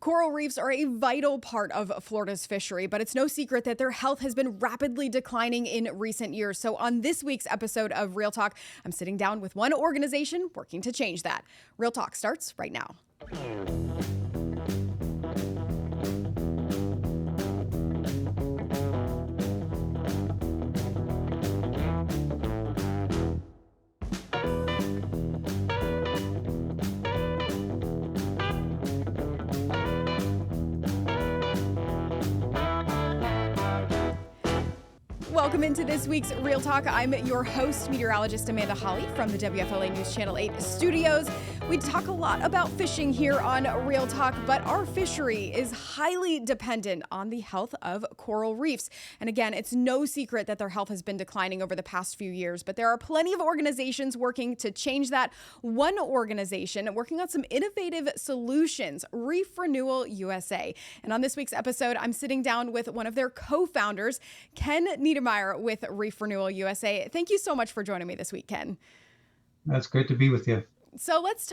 Coral reefs are a vital part of Florida's fishery, but it's no secret that their health has been rapidly declining in recent years. So, on this week's episode of Real Talk, I'm sitting down with one organization working to change that. Real Talk starts right now. Welcome into this week's Real Talk. I'm your host, meteorologist Amanda Hawley from the WFLA News Channel 8 studios. We talk a lot about fishing here on Real Talk, but our fishery is highly dependent on the health of coral reefs. And again, it's no secret that their health has been declining over the past few years, but there are plenty of organizations working to change that. One organization working on some innovative solutions, Reef Renewal USA. And on this week's episode, I'm sitting down with one of their co-founders, Ken Nedimyer with Reef Renewal USA. Thank you so much for joining me this week, Ken. That's great to be with you. So let's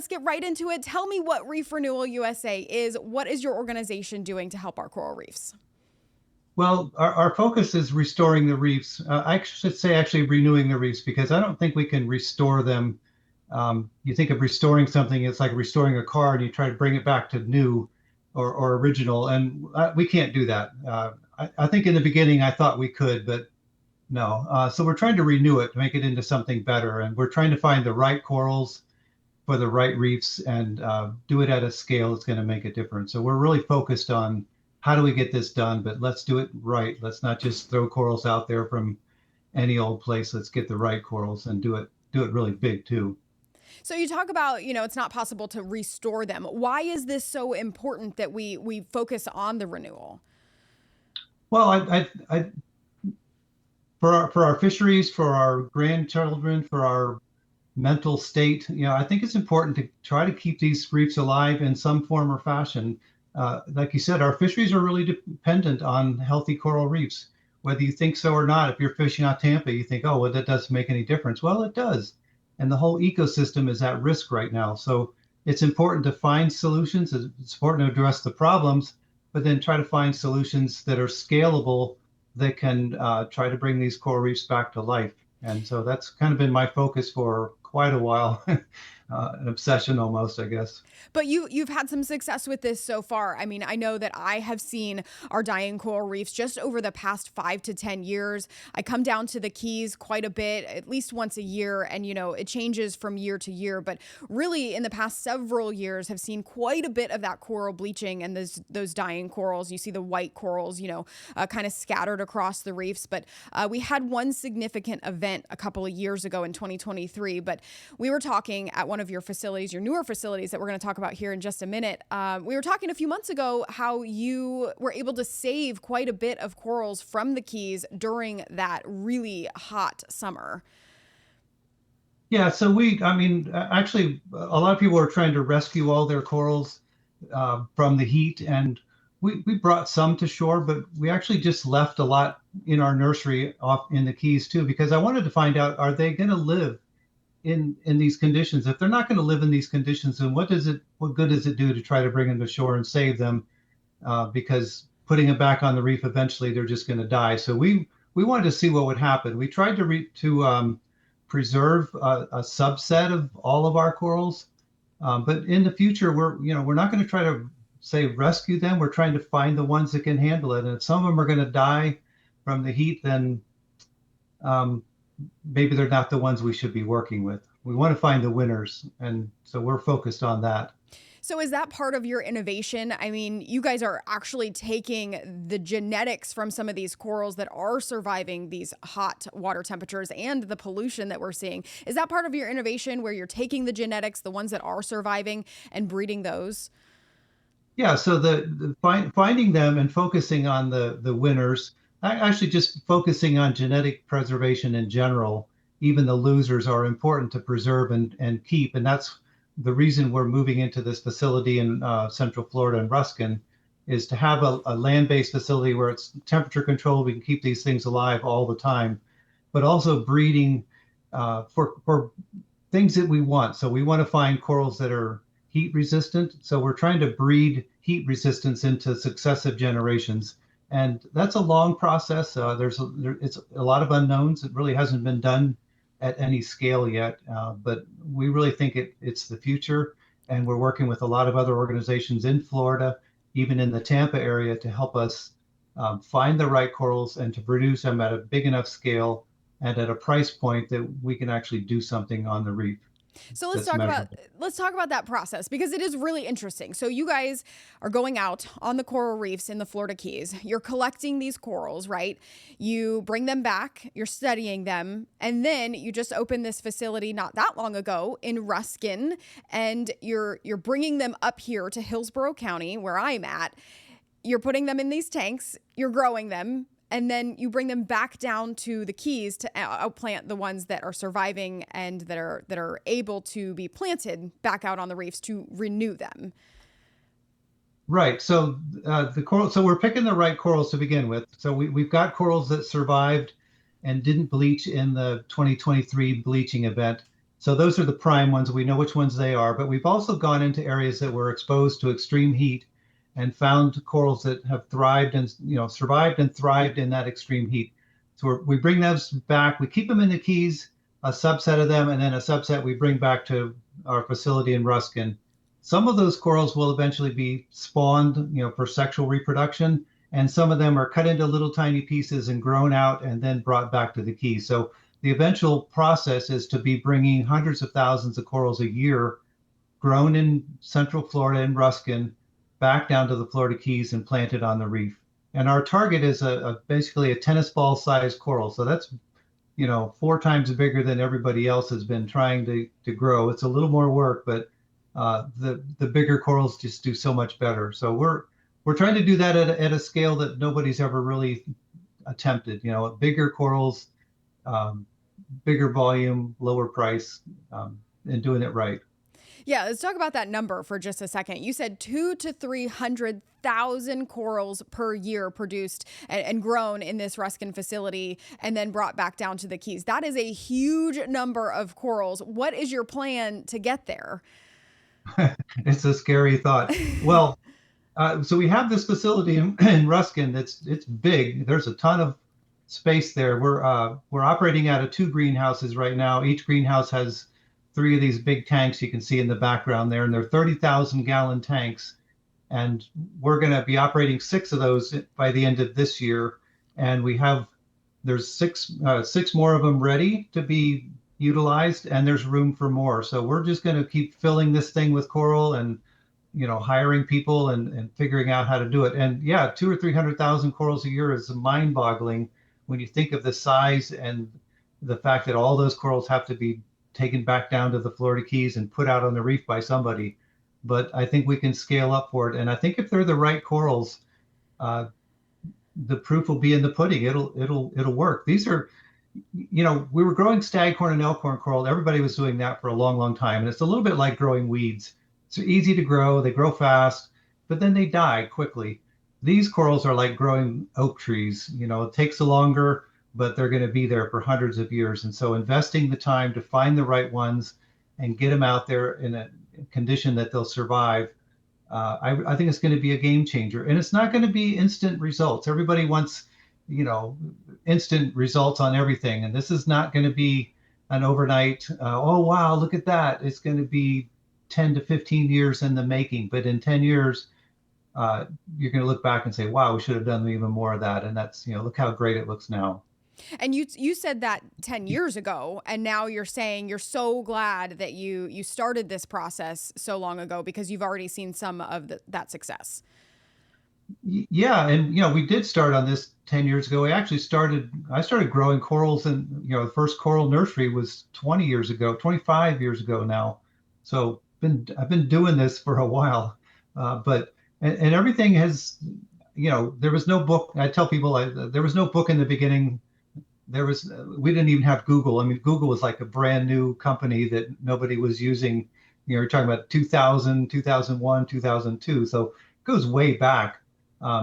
get right into it. Tell me what Reef Renewal USA is. What is your organization doing to help our coral reefs? Well, our focus is restoring the reefs. I should say actually renewing the reefs, because I don't think we can restore them. You think of restoring something, it's like restoring a car and you try to bring it back to new or original, and we can't do that. I think in the beginning I thought we could, but no. So we're trying to renew it, to make it into something better. And we're trying to find the right corals for the right reefs and do it at a scale that's going to make a difference. So we're really focused on how do we get this done, but let's do it right. Let's not just throw corals out there from any old place. Let's get the right corals and do it really big too. So you talk about, it's not possible to restore them. Why is this so important that we focus on the renewal? Well, for our fisheries, for our grandchildren, for our mental state, I think it's important to try to keep these reefs alive in some form or fashion. Like you said, our fisheries are really dependent on healthy coral reefs. Whether you think so or not, if you're fishing on Tampa, you think, oh, well, that doesn't make any difference. Well, it does. And the whole ecosystem is at risk right now. So it's important to find solutions. It's important to address the problems, but then try to find solutions that are scalable that can try to bring these coral reefs back to life. And so that's kind of been my focus for quite a while, an obsession almost, I guess. But you've had some success with this so far. I mean, I know that I have seen our dying coral reefs just over the past 5 to 10 years. I come down to the Keys quite a bit, at least once a year, and it changes from year to year. But really, in the past several years, have seen quite a bit of that coral bleaching and those dying corals. You see the white corals, kind of scattered across the reefs. But we had one significant event a couple of years ago in 2023. But we were talking at one of your facilities, your newer facilities that we're going to talk about here in just a minute. We were talking a few months ago how you were able to save quite a bit of corals from the Keys during that really hot summer. Yeah, so actually, a lot of people are trying to rescue all their corals from the heat, and we brought some to shore, but we actually just left a lot in our nursery off in the Keys too, because I wanted to find out, are they going to live in these conditions? If they're not going to live in these conditions, then what good does it do to try to bring them to shore and save them? Because putting them back on the reef, eventually they're just going to die. So we wanted to see what would happen. We tried to preserve a subset of all of our corals, but in the future we're not going to try to say rescue them. We're trying to find the ones that can handle it. And if some of them are going to die from the heat, then maybe they're not the ones we should be working with. We want to find the winners, and so we're focused on that. So is that part of your innovation? I mean, you guys are actually taking the genetics from some of these corals that are surviving these hot water temperatures and the pollution that we're seeing. Is that part of your innovation, where you're taking the genetics, the ones that are surviving, and breeding those? Yeah, so the finding them and focusing on the winners, actually just focusing on genetic preservation in general. Even the losers are important to preserve and keep. And that's the reason we're moving into this facility in Central Florida in Ruskin, is to have a land-based facility where it's temperature controlled. We can keep these things alive all the time, but also breeding for things that we want. So we want to find corals that are heat resistant. So we're trying to breed heat resistance into successive generations. And that's a long process. It's a lot of unknowns. It really hasn't been done at any scale yet, but we really think it's the future. And we're working with a lot of other organizations in Florida, even in the Tampa area, to help us find the right corals and to produce them at a big enough scale and at a price point that we can actually do something on the reef So let's that's talk about measurable. let's talk about that process because it is really interesting. So you guys are going out on the coral reefs in the Florida Keys. You're collecting these corals, right? You bring them back, you're studying them, and then you just opened this facility not that long ago in Ruskin, and you're bringing them up here to Hillsborough County where I'm at. You're putting them in these tanks, you're growing them, and then you bring them back down to the Keys to outplant the ones that are surviving and that are able to be planted back out on the reefs to renew them. Right. So the coral. So we're picking the right corals to begin with. So we've got corals that survived and didn't bleach in the 2023 bleaching event. So those are the prime ones. We know which ones they are. But we've also gone into areas that were exposed to extreme heat and found corals that have thrived and survived and thrived in that extreme heat. So we bring those back. We keep them in the Keys, a subset of them, and then a subset we bring back to our facility in Ruskin. Some of those corals will eventually be spawned, for sexual reproduction, and some of them are cut into little tiny pieces and grown out and then brought back to the Key. So the eventual process is to be bringing hundreds of thousands of corals a year grown in Central Florida and Ruskin back down to the Florida Keys and planted on the reef. And our target is basically a tennis ball sized coral. So that's 4 times bigger than everybody else has been trying to grow. It's a little more work, but the bigger corals just do so much better. So we're trying to do that at a scale that nobody's ever really attempted. Bigger corals, bigger volume, lower price, and doing it right. Yeah, let's talk about that number for just a second. You said 2 to 300,000 corals per year produced and grown in this Ruskin facility and then brought back down to the Keys. That is a huge number of corals. What is your plan to get there? It's a scary thought. Well, so we have this facility in Ruskin. It's big. There's a ton of space there. We're operating out of 2 greenhouses right now. Each greenhouse has 3 of these big tanks you can see in the background there, and they're 30,000-gallon tanks. And we're going to be operating 6 of those by the end of this year. And there's six more of them ready to be utilized, and there's room for more. So we're just going to keep filling this thing with coral and hiring people and figuring out how to do it. And yeah, 2 or 300,000 corals a year is mind-boggling when you think of the size and the fact that all those corals have to be taken back down to the Florida Keys and put out on the reef by somebody. But I think we can scale up for it. And I think if they're the right corals, the proof will be in the pudding. It'll work. These are, we were growing staghorn and elkhorn coral. Everybody was doing that for a long, long time. And it's a little bit like growing weeds. It's easy to grow. They grow fast, but then they die quickly. These corals are like growing oak trees. It takes longer, but they're going to be there for hundreds of years. And so investing the time to find the right ones and get them out there in a condition that they'll survive, I think it's going to be a game changer. And it's not going to be instant results. Everybody wants, instant results on everything. And this is not going to be an overnight, oh, wow, look at that. It's going to be 10 to 15 years in the making. But in 10 years, you're going to look back and say, wow, we should have done even more of that. And that's, look how great it looks now. And you said that 10 years ago, and now you're saying you're so glad that you started this process so long ago because you've already seen some of that success. Yeah, and we did start on this 10 years ago. I started growing corals, and the first coral nursery was 20 years ago, 25 years ago now. So I've been doing this for a while, but everything has, there was no book. I tell people there was no book in the beginning. We didn't even have Google. I mean, Google was like a brand new company that nobody was using. You're talking about 2000, 2001, 2002. So it goes way back.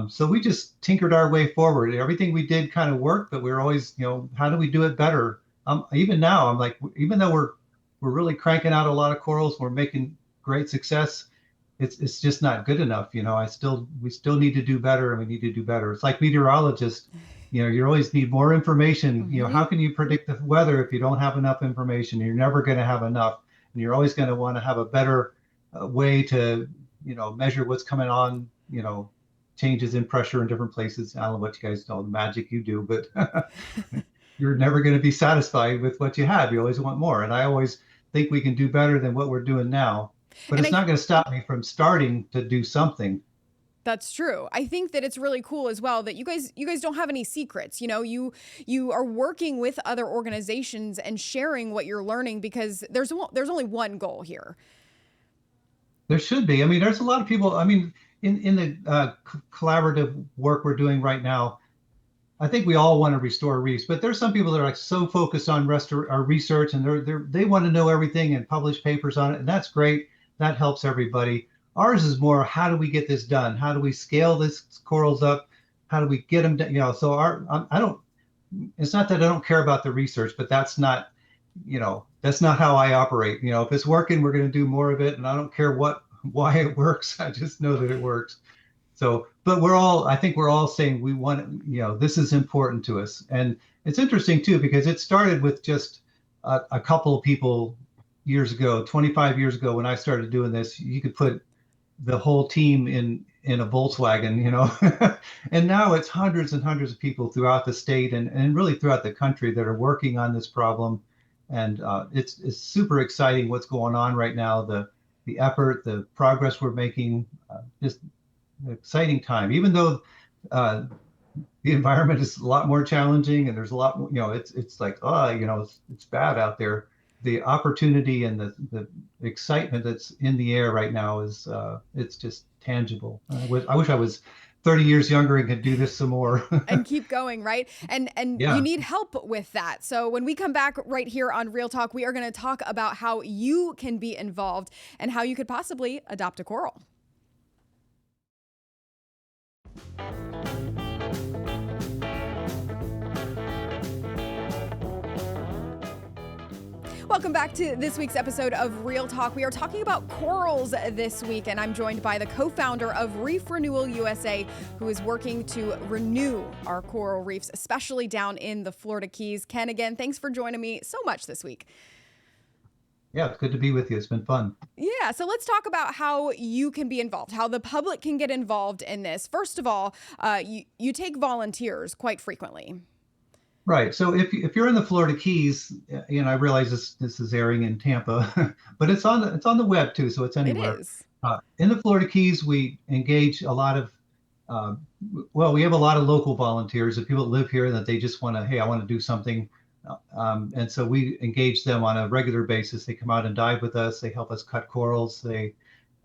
So we just tinkered our way forward. Everything we did kind of worked, but we were always, how do we do it better? Even now, I'm like, even though we're really cranking out a lot of corals, we're making great success, it's just not good enough. We still need to do better, and we need to do better. It's like meteorologists, you always need more information. How can you predict the weather if you don't have enough information? You're never going to have enough, and you're always going to want to have a better way to, measure what's coming on, changes in pressure in different places. I don't know what you guys call the magic you do, but you're never going to be satisfied with what you have. You always want more. And I always think we can do better than what we're doing now. But And it's not going to stop me from starting to do something. that's true. I think that it's really cool as well that you guys don't have any secrets. You are working with other organizations and sharing what you're learning because there's only one goal here. There should be. I mean, there's a lot of people. I mean, in the collaborative work we're doing right now, I think we all want to restore reefs, but there's some people that are like so focused on research, and they want to know everything and publish papers on it, and that's great. That helps everybody. Ours is more, how do we get this done? How do we scale this corals up? How do we get them to, so I don't, it's not that I don't care about the research, but that's not how I operate. If it's working, we're going to do more of it, and I don't care why it works. I just know that it works. So, but I think we're all saying we want, this is important to us. And it's interesting too, because it started with just a couple of people years ago, 25 years ago, when I started doing this. You could put the whole team in a Volkswagen, and now it's hundreds and hundreds of people throughout the state and really throughout the country that are working on this problem. And it's super exciting what's going on right now. The effort, the progress we're making, just an exciting time, even though the environment is a lot more challenging and there's a lot more, it's like, it's bad out there. The opportunity and the excitement that's in the air right now is, it's just tangible. I wish I was 30 years younger and could do this some more. And keep going, right? And Yeah. you need help with that. So when we come back right here on Real Talk, we are going to talk about how you can be involved and how you could possibly adopt a coral. Welcome back to this week's episode of Real Talk. We are talking about corals this week, and I'm joined by the co-founder of Reef Renewal USA, who is working to renew our coral reefs, especially down in the Florida Keys. Ken, again, thanks for joining me so much this week. Yeah, it's good to be with you. It's been fun. Yeah, so let's talk about how you can be involved, how the public can get involved in this. First of all, you take volunteers quite frequently. Right. So if you're in the Florida Keys, I realize this is airing in Tampa, but it's on the web too, so it's anywhere. It is. In the Florida Keys, we engage a lot of we have a lot of local volunteers, of people that live here that they just want to, hey, I want to do something, and so we engage them on a regular basis. They come out and dive with us. They help us cut corals. They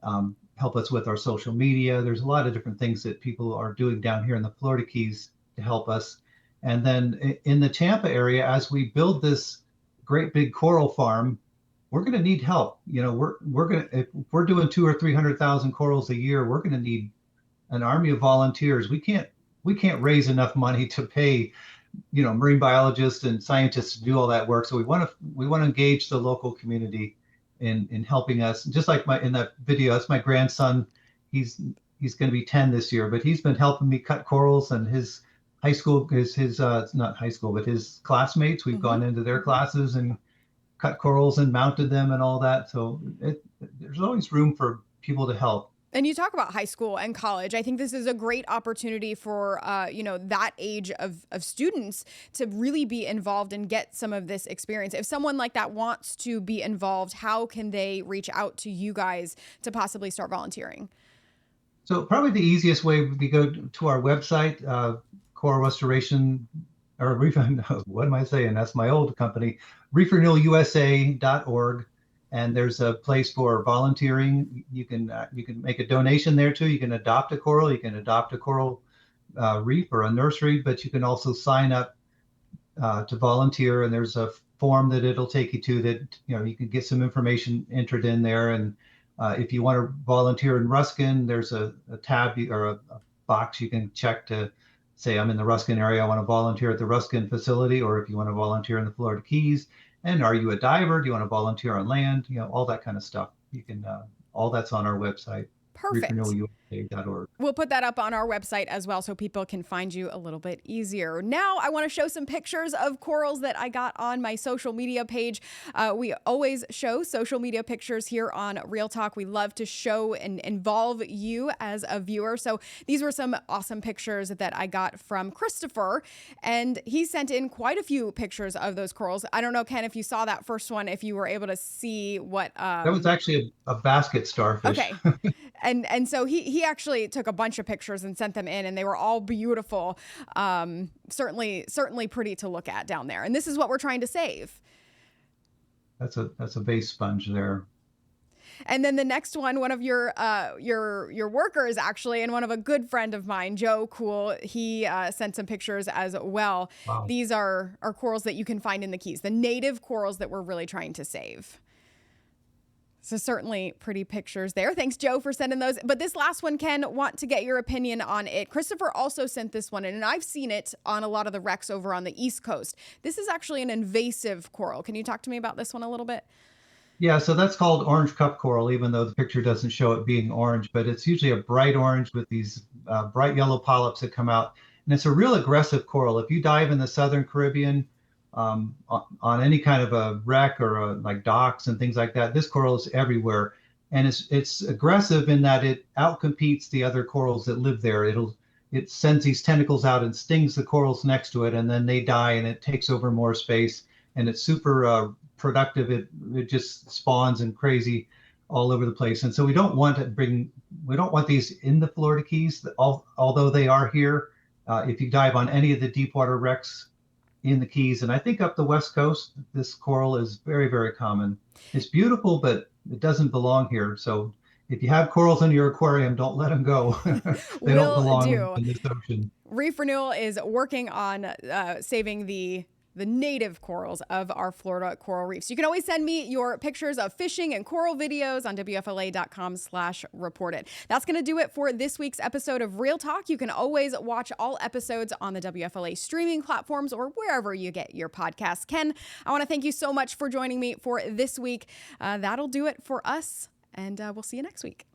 help us with our social media. There's a lot of different things that people are doing down here in the Florida Keys to help us. And then in the Tampa area, as we build this great big coral farm, we're going to need help. If we're doing 200,000 or 300,000 corals a year, we're going to need an army of volunteers. We can't raise enough money to pay, marine biologists and scientists to do all that work. So we want to engage the local community in helping us. Just like in that video, that's my grandson. He's going to be 10 this year, but he's been helping me cut corals, and his high school is not high school, but his classmates. We've gone into their classes and cut corals and mounted them and all that. So there's always room for people to help. And you talk about high school and college. I think this is a great opportunity for, that age of students to really be involved and get some of this experience. If someone like that wants to be involved, how can they reach out to you guys to possibly start volunteering? So probably the easiest way would be go to our website, Coral Restoration, or Reef, what am I saying? That's my old company, reefrenewalusa.org. And there's a place for volunteering. You can make a donation there too. You can adopt a coral. You can adopt a coral reef or a nursery, but you can also sign up to volunteer. And there's a form that it'll take you to that, you can get some information entered in there. And if you want to volunteer in Ruskin, there's a tab or a box you can check to say, I'm in the Ruskin area, I want to volunteer at the Ruskin facility, or if you want to volunteer in the Florida Keys. And are you a diver? Do you want to volunteer on land? All that kind of stuff. You can all that's on our website, Perfect. reefrenewalusa.org. We'll put that up on our website as well so people can find you a little bit easier. Now, I want to show some pictures of corals that I got on my social media page. We always show social media pictures here on Real Talk. We love to show and involve you as a viewer. So these were some awesome pictures that I got from Christopher, and he sent in quite a few pictures of those corals. I don't know, Ken, if you saw that first one, if you were able to see what... That was actually a basket starfish. Okay. And so he actually took a bunch of pictures and sent them in, and they were all beautiful. Certainly pretty to look at down there. And this is what we're trying to save. That's a base sponge there. And then the next one of your workers actually, and one of a good friend of mine, Joe Cool, he sent some pictures as well. Wow. These are corals that you can find in the Keys, the native corals that we're really trying to save. So certainly pretty pictures there. Thanks, Joe, for sending those. But this last one, Ken, want to get your opinion on it. Christopher also sent this one in, and I've seen it on a lot of the wrecks over on the East Coast. This is actually an invasive coral. Can you talk to me about this one a little bit? Yeah, so that's called orange cup coral, even though the picture doesn't show it being orange, but it's usually a bright orange with these bright yellow polyps that come out. And it's a real aggressive coral. If you dive in the Southern Caribbean, on any kind of a wreck or like docks and things like that, this coral is everywhere, and it's aggressive in that it outcompetes the other corals that live there. It sends these tentacles out and stings the corals next to it, and then they die, and it takes over more space, and it's super productive. It just spawns and crazy all over the place, and so we don't want these in the Florida Keys, although they are here. If you dive on any of the deep water wrecks in the Keys, and I think up the West Coast, this coral is very, very common. It's beautiful, but it doesn't belong here. So if you have corals in your aquarium, don't let them go. They don't belong in this ocean. Reef Renewal is working on saving the native corals of our Florida coral reefs. You can always send me your pictures of fishing and coral videos on WFLA.com/reported. That's going to do it for this week's episode of Real Talk. You can always watch all episodes on the WFLA streaming platforms or wherever you get your podcasts. Ken, I want to thank you so much for joining me for this week. That'll do it for us, and we'll see you next week.